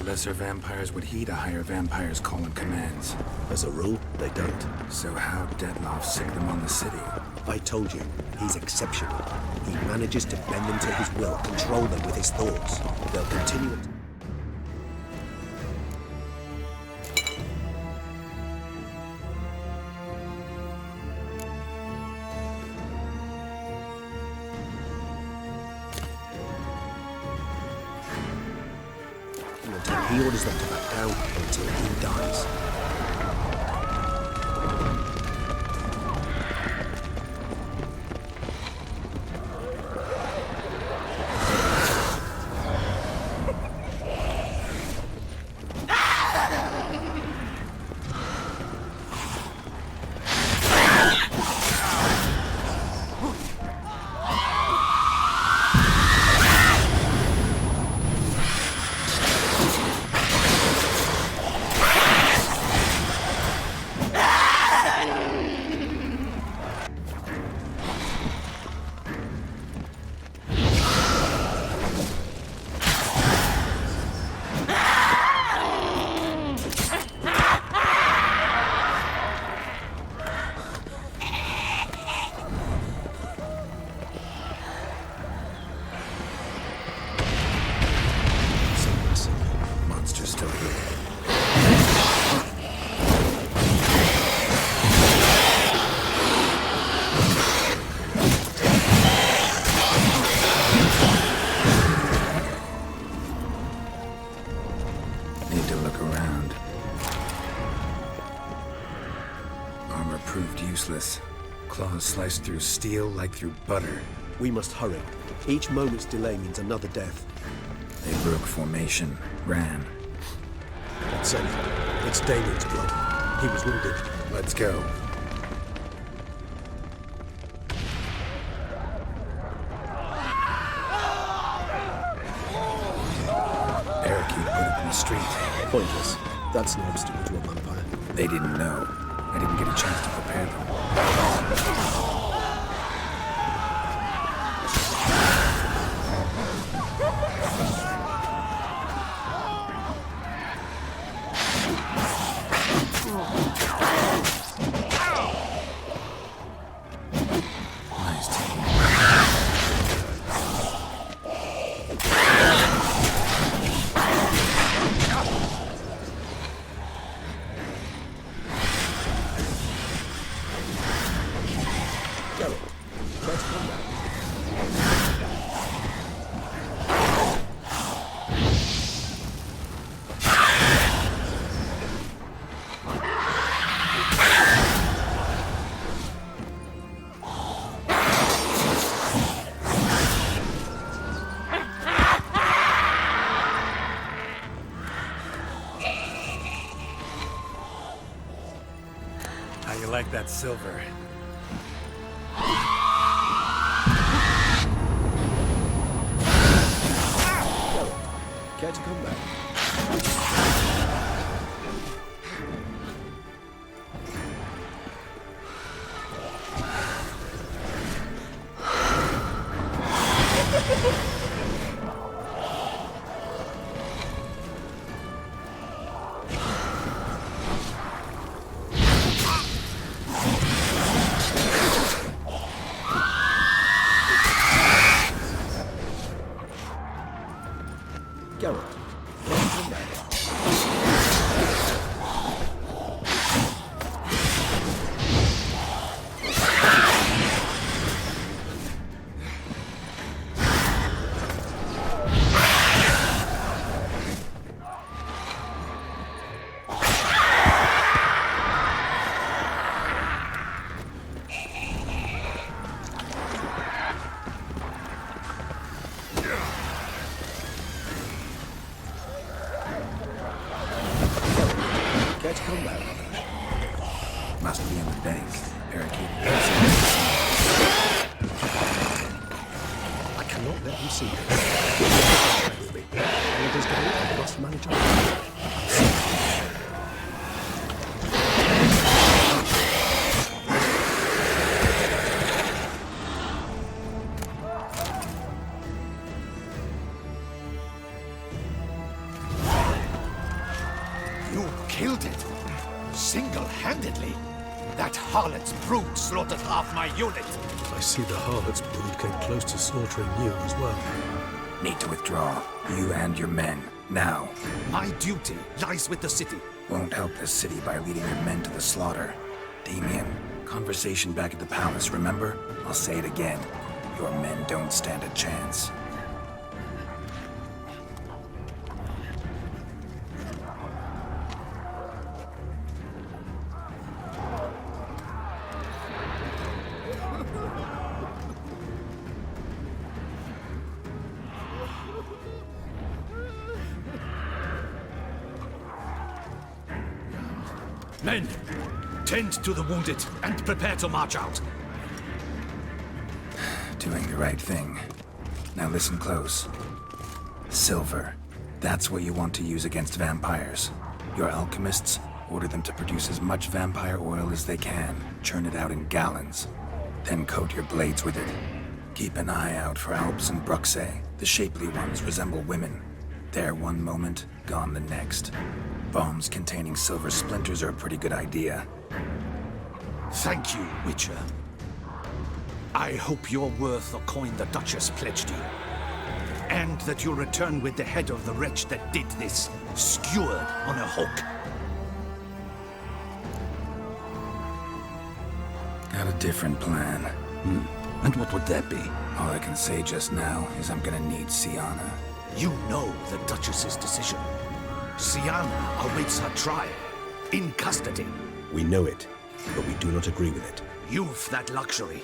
Lesser vampires would heed a higher vampire's call and commands. As a rule, they don't. So how Dettloff sick them on the city? I told you, he's exceptional. He manages to bend them to his will, control them with his thoughts. They'll continue it. He orders them to back down until he dies. Claws slice through steel like through butter. We must hurry. Each moment's delay means another death. They broke formation, ran. That's it. It's Damien's blood. He was wounded. Let's go. Parakeet put up in the street. Pointless. That's no obstacle to a vampire. They didn't know. I didn't get a chance to prepare them. Like that silver. Care to come back? Geralt, come back. not let him see us. With me. Orders go, I must manage our... You killed it. Single-handedly. That harlot's brood slaughtered half my unit. I see the harlot's brood came close to slaughtering you as well. Need to withdraw. You and your men. Now. My duty lies with the city. Won't help the city by leading your men to the slaughter. Damien, conversation back at the palace, remember? I'll say it again. Your men don't stand a chance. Men, tend to the wounded and prepare to march out. Doing the right thing. Now listen close. Silver. That's what you want to use against vampires. Your alchemists, order them to produce as much vampire oil as they can. Churn it out in gallons. Then coat your blades with it. Keep an eye out for Alps and Bruxae. The shapely ones resemble women. There one moment, gone the next. Bombs containing silver splinters are a pretty good idea. Thank you, Witcher. I hope you're worth the coin the Duchess pledged you. And that you'll return with the head of the wretch that did this, skewered on a hook. Got a different plan. And what would that be? All I can say just now is I'm gonna need Syanna. You know the Duchess's decision. Syanna awaits her trial, in custody. We know it, but we do not agree with it. You've that luxury.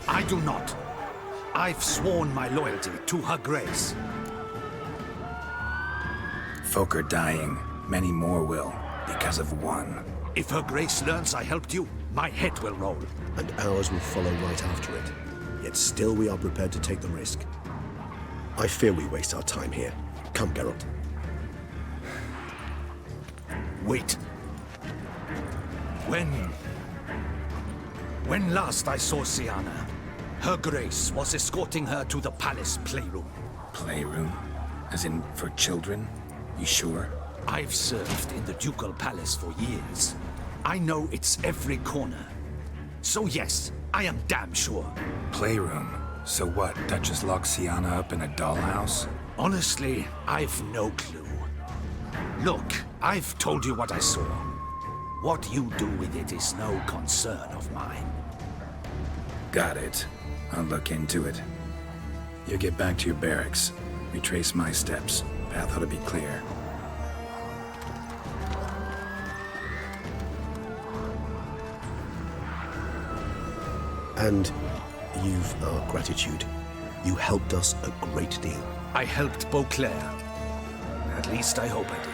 I do not. I've sworn my loyalty to her grace. Folk are dying. Many more will, because of one. If her grace learns I helped you, my head will roll. And ours will follow right after it. Yet still we are prepared to take the risk. I fear we waste our time here. Come, Geralt. Wait. When last I saw Syanna, her grace was escorting her to the palace playroom. Playroom? As in, for children? You sure? I've served in the ducal palace for years. I know its every corner. So yes, I am damn sure. Playroom? So what, Duchess locked Syanna up in a dollhouse? Honestly, I've no clue. Look, I've told you what I saw. What you do with it is no concern of mine. Got it. I'll look into it. You get back to your barracks. Retrace my steps. Path ought to be clear. And you've our gratitude. You helped us a great deal. I helped Beauclair. At least I hope I did.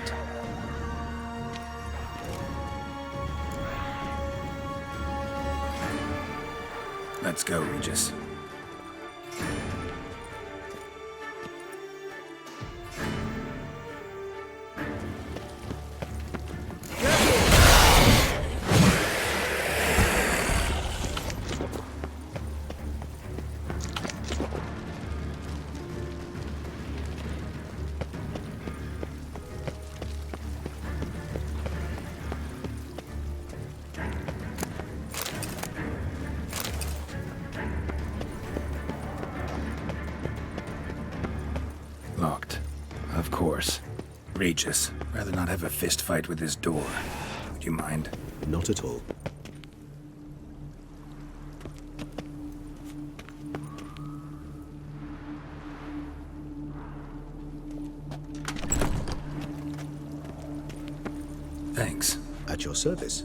Let's go, Regis. Locked. Of course. Regis, rather not have a fist fight with this door. Would you mind? Not at all. Thanks. At your service.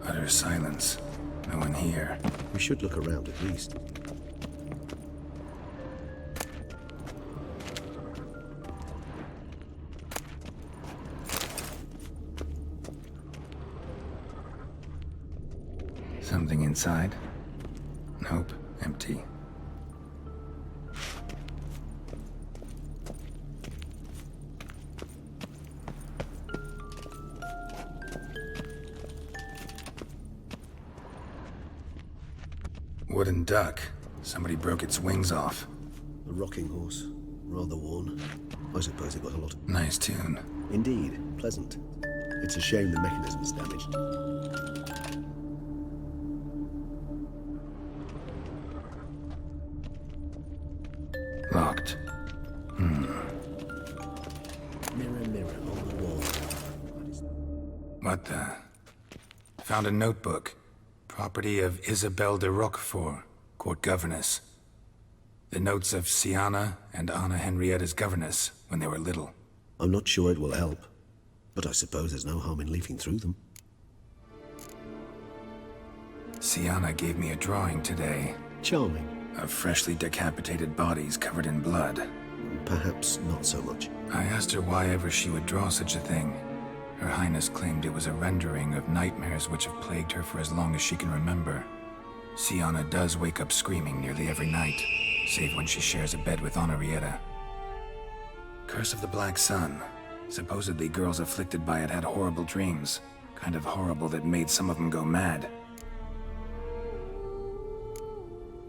Utter silence. No one here. We should look around at least. Something inside? Nope, empty. Wooden duck. Somebody broke its wings off. A rocking horse. Rather worn. I suppose it got a lot of... Nice tune. Indeed. Pleasant. It's a shame the mechanism's damaged. Locked. Mirror, mirror on the wall. What the? Found a notebook. Property of Isabelle de Roquefort, court governess. The notes of Syanna and Anna Henrietta's governess when they were little. I'm not sure it will help, but I suppose there's no harm in leafing through them. Syanna gave me a drawing today. Charming. Of freshly decapitated bodies covered in blood. Perhaps not so much. I asked her why ever she would draw such a thing. Her Highness claimed it was a rendering of nightmares which have plagued her for as long as she can remember. Syanna does wake up screaming nearly every night, save when she shares a bed with Henrietta. Curse of the Black Sun. Supposedly girls afflicted by it had horrible dreams. Kind of horrible that made some of them go mad.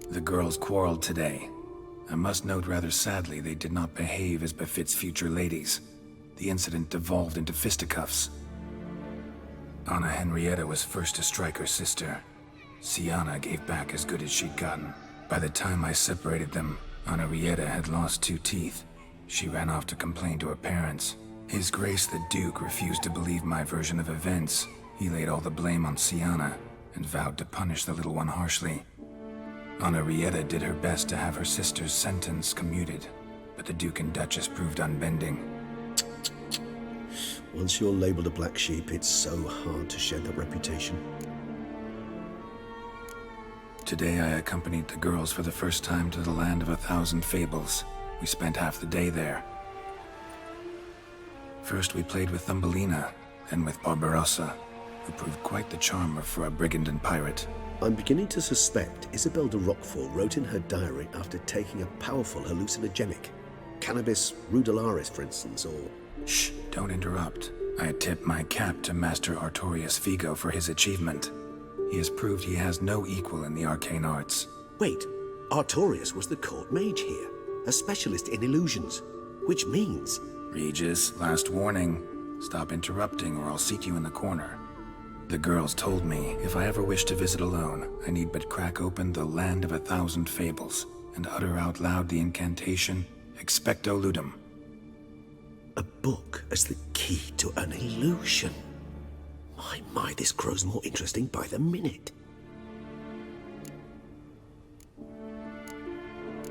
The girls quarreled today. I must note rather sadly they did not behave as befits future ladies. The incident devolved into fisticuffs. Anna Henrietta was first to strike her sister. Syanna gave back as good as she'd gotten. By the time I separated them, Henrietta had lost 2 teeth. She ran off to complain to her parents. His Grace the Duke refused to believe my version of events. He laid all the blame on Syanna and vowed to punish the little one harshly. Henrietta did her best to have her sister's sentence commuted, but the Duke and Duchess proved unbending. Once you're labeled a black sheep, it's so hard to shed that reputation. Today I accompanied the girls for the first time to the land of 1,000 fables. We spent half the day there. First we played with Thumbelina, then with Barbarossa, who proved quite the charmer for a brigand and pirate. I'm beginning to suspect Isabelle de Roquefort wrote in her diary after taking a powerful hallucinogenic. Cannabis rudelaris, for instance, or... Shh, don't interrupt. I tip my cap to Master Artorius Vigo for his achievement. He has proved he has no equal in the arcane arts. Wait, Artorius was the court mage here, a specialist in illusions, which means... Regis, last warning. Stop interrupting or I'll seat you in the corner. The girls told me if I ever wish to visit alone, I need but crack open the land of 1,000 fables and utter out loud the incantation, Expecto Ludum. A book as the key to an illusion. My, this grows more interesting by the minute.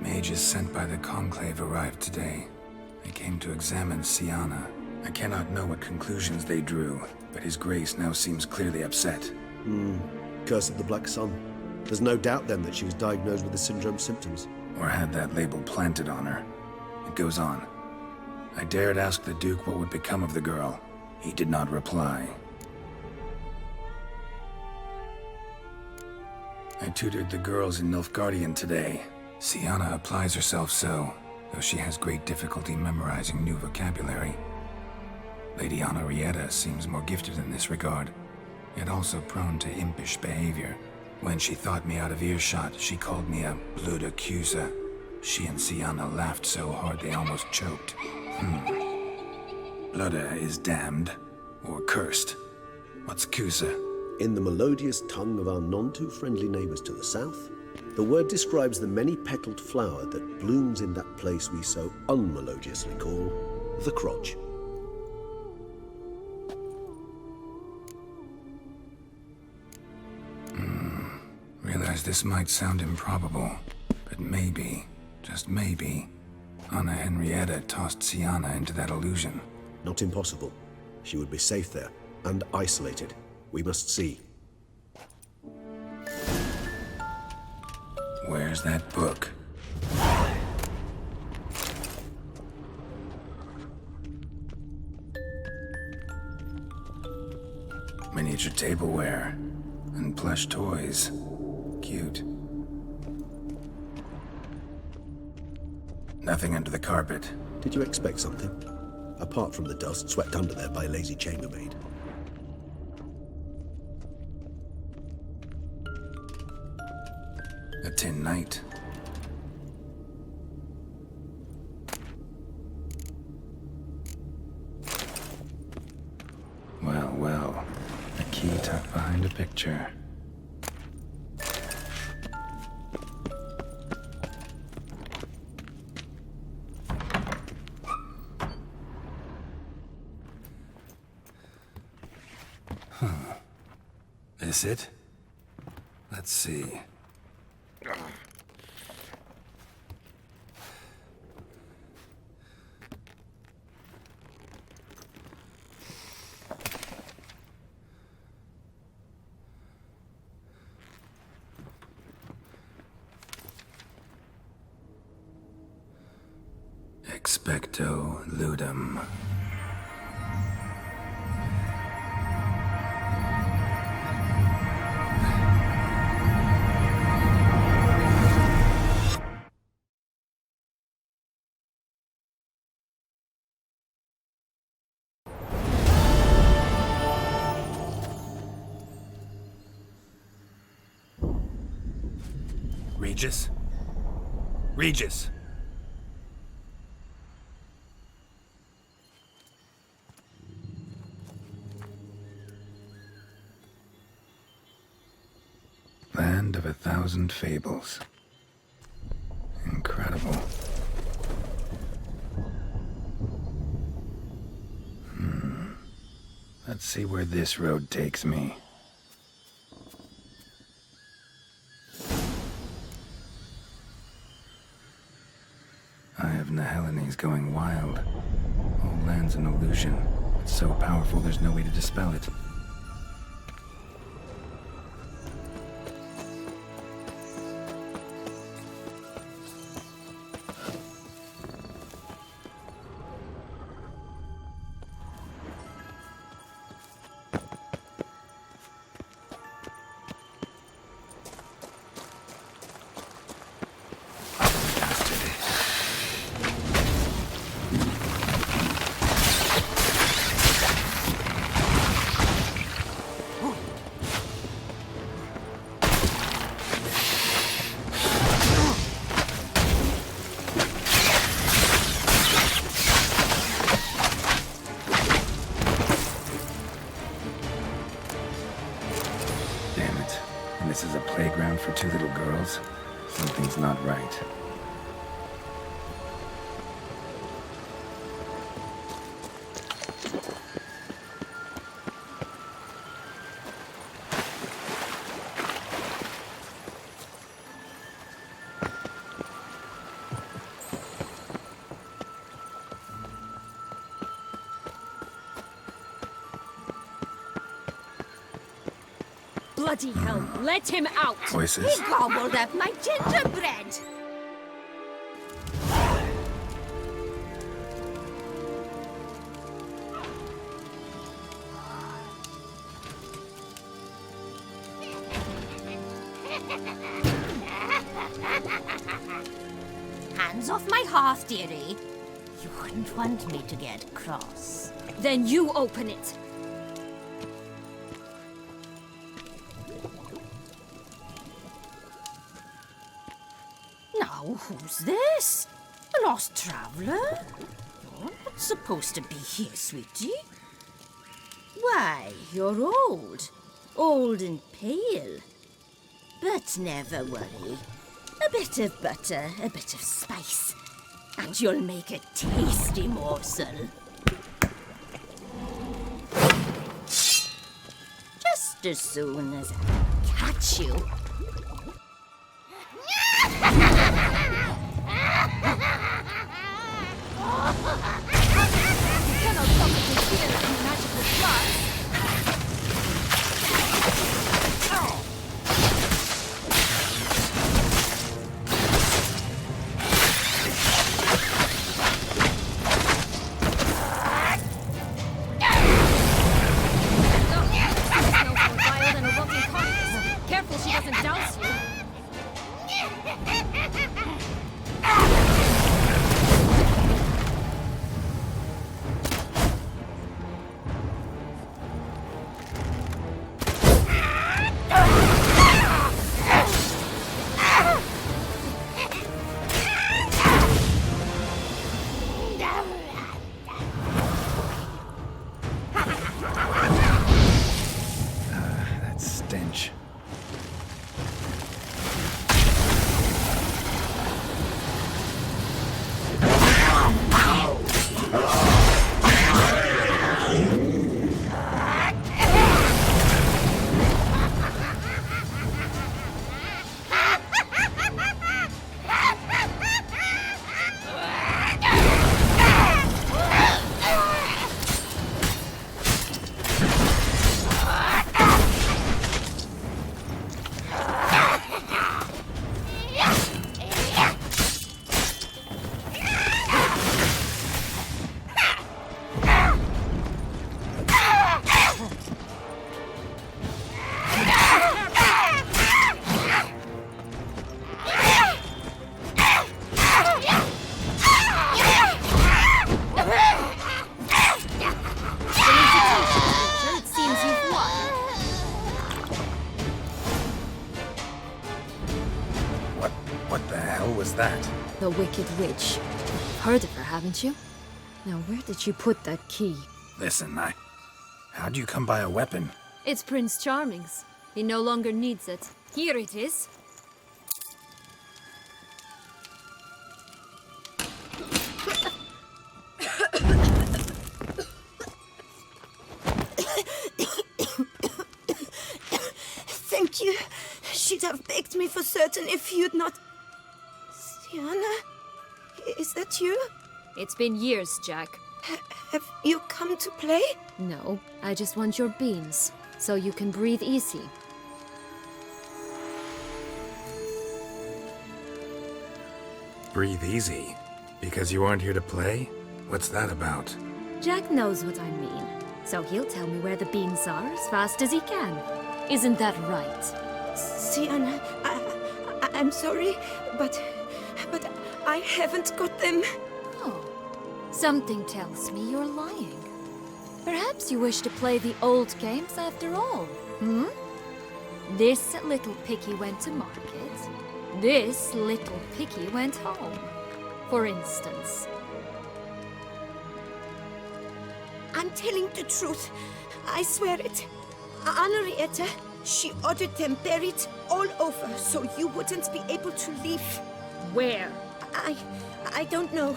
Mages sent by the Conclave arrived today. They came to examine Syanna. I cannot know what conclusions they drew, but His Grace now seems clearly upset. Curse of the Black Sun. There's no doubt then that she was diagnosed with the syndrome symptoms. Or had that label planted on her. It goes on. I dared ask the Duke what would become of the girl. He did not reply. I tutored the girls in Nilfgaardian today. Syanna applies herself so, though she has great difficulty memorizing new vocabulary. Lady Henrietta seems more gifted in this regard, yet also prone to impish behavior. When she thought me out of earshot, she called me a blood accuser. She and Syanna laughed so hard they almost choked. Blooda is damned, or cursed. What's Cusa? In the melodious tongue of our none-too-friendly neighbors to the south, the word describes the many-petaled flower that blooms in that place we so unmelodiously call the crotch. Realize this might sound improbable, but maybe, just maybe, Anna Henrietta tossed Syanna into that illusion. Not impossible. She would be safe there, and isolated. We must see. Where's that book? Miniature tableware. And plush toys. Cute. Nothing under the carpet. Did you expect something? Apart from the dust swept under there by a lazy chambermaid. A tin knight. Well, well. A key tucked behind a picture. This it? Let's see. Expecto ludum. Regis? Regis! Land of 1,000 fables. Incredible. Let's see where this road takes me. Eye of Niheline's going wild. All land's an illusion. It's so powerful there's no way to dispel it. This is a playground for two little girls? Something's not right. Bloody hell, let him out! Voices? He gobbled up my gingerbread! Hands off my hearth, dearie. You wouldn't want me to get cross. Then you open it! Now, who's this? A lost traveler? You're not supposed to be here, sweetie. Why, you're old. Old and pale. But never worry. A bit of butter, a bit of spice, and you'll make a tasty morsel. Just as soon as I catch you. Cannot stop it here in magical floods! Wild and a rotten contest. hell was that? The Wicked Witch. You've heard of her, haven't you? Now, where did you put that key? Listen, how'd you come by a weapon? It's Prince Charming's. He no longer needs it. Here it is. Thank you. She'd have begged me for certain if you'd not... Syanna? Is that you? It's been years, Jack. Have you come to play? No, I just want your beans, so you can breathe easy. Breathe easy. Because you aren't here to play? What's that about? Jack knows what I mean, so he'll tell me where the beans are as fast as he can. Isn't that right? Syanna, I'm sorry, but I haven't got them. Oh, something tells me you're lying. Perhaps you wish to play the old games after all, hmm? This little picky went to market. This little picky went home, for instance. I'm telling the truth. I swear it. Henrietta, she ordered them buried all over so you wouldn't be able to leave. Where? I don't know.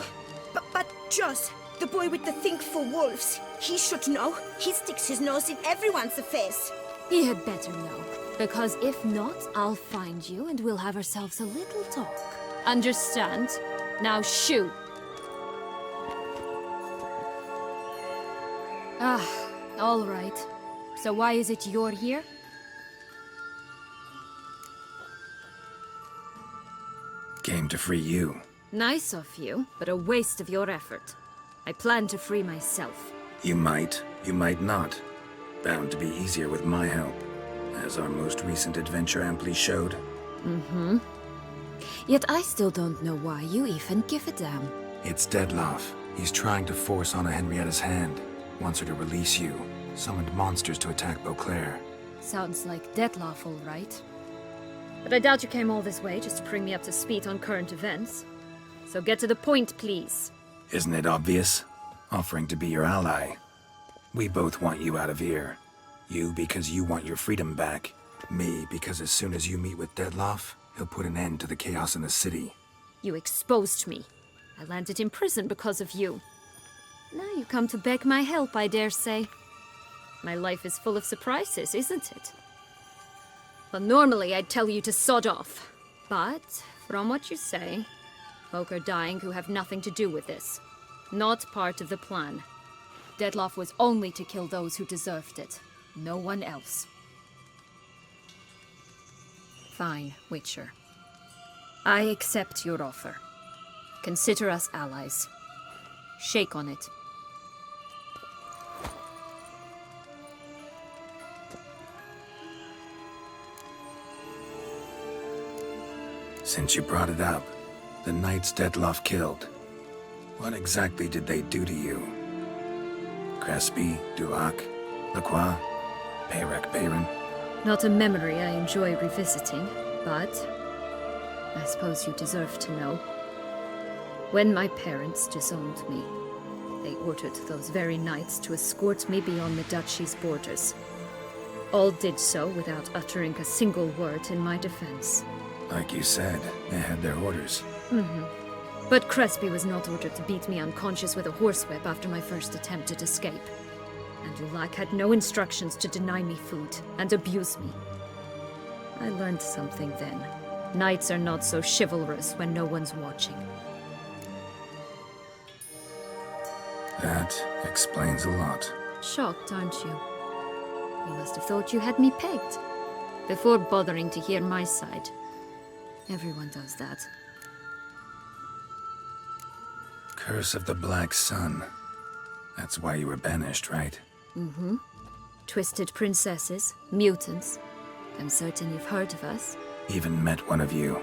But Joss, the boy with the thing for wolves, he should know. He sticks his nose in everyone's affairs. He had better know, because if not, I'll find you and we'll have ourselves a little talk. Understand? Now shoo! Ah, all right. So why is it you're here? Came to free you. Nice of you, but a waste of your effort. I plan to free myself. You might not. Bound to be easier with my help, as our most recent adventure amply showed. Mm-hmm. Yet I still don't know why you even give a damn. It's Dettlaff. He's trying to force Anna Henrietta's hand. Wants her to release you. Summoned monsters to attack Beauclair. Sounds like Dettlaff, all right. But I doubt you came all this way just to bring me up to speed on current events. So get to the point, please. Isn't it obvious? Offering to be your ally. We both want you out of here. You because you want your freedom back. Me because as soon as you meet with Dettlaff, he'll put an end to the chaos in the city. You exposed me. I landed in prison because of you. Now you come to beg my help, I dare say. My life is full of surprises, isn't it? Well, normally I'd tell you to sod off. But, from what you say, folk are dying who have nothing to do with this. Not part of the plan. Dettlaff was only to kill those who deserved it. No one else. Fine, Witcher. I accept your offer. Consider us allies. Shake on it. Since you brought it up, the knights Dettlaff killed. What exactly did they do to you? Crespi, Dulac, Lacroix, Peyrac Bayron? Not a memory I enjoy revisiting, but I suppose you deserve to know. When my parents disowned me, they ordered those very knights to escort me beyond the duchy's borders. All did so without uttering a single word in my defense. Like you said, they had their orders. But Crespi was not ordered to beat me unconscious with a horsewhip after my first attempt at escape. And Dulac had no instructions to deny me food and abuse me. I learned something then. Knights are not so chivalrous when no one's watching. That explains a lot. Shocked, aren't you? You must have thought you had me pegged. Before bothering to hear my side. Everyone does that. Curse of the Black Sun. That's why you were banished, right? Twisted princesses, mutants. I'm certain you've heard of us. Even met one of you.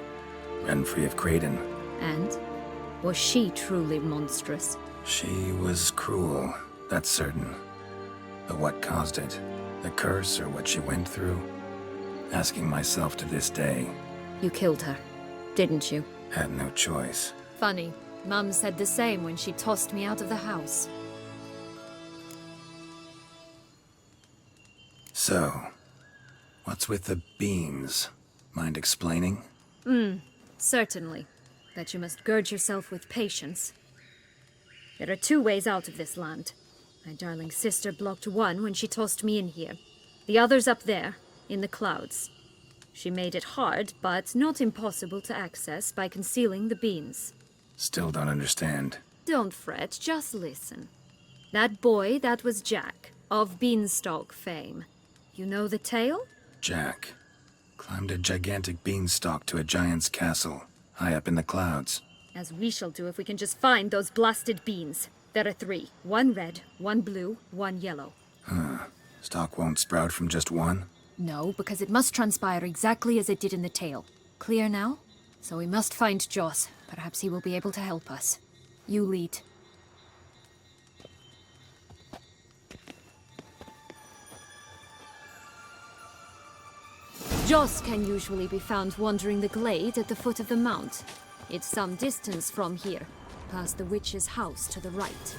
Renfrey of Craden. And? Was she truly monstrous? She was cruel, that's certain. But what caused it? The curse or what she went through? Asking myself to this day. You killed her, didn't you? Had no choice. Funny. Mum said the same when she tossed me out of the house. So, what's with the beans? Mind explaining? Certainly. That you must gird yourself with patience. There are 2 ways out of this land. My darling sister blocked one when she tossed me in here. The other's up there, in the clouds. She made it hard, but not impossible to access by concealing the beans. Still don't understand. Don't fret, just listen. That boy, that was Jack, of Beanstalk fame. You know the tale? Jack climbed a gigantic beanstalk to a giant's castle, high up in the clouds. As we shall do if we can just find those blasted beans. There are 3. 1 red, 1 blue, 1 yellow. Stalk won't sprout from just one? No, because it must transpire exactly as it did in the tale. Clear now? So we must find Joss. Perhaps he will be able to help us. You lead. Joss can usually be found wandering the glade at the foot of the mount. It's some distance from here, past the witch's house to the right.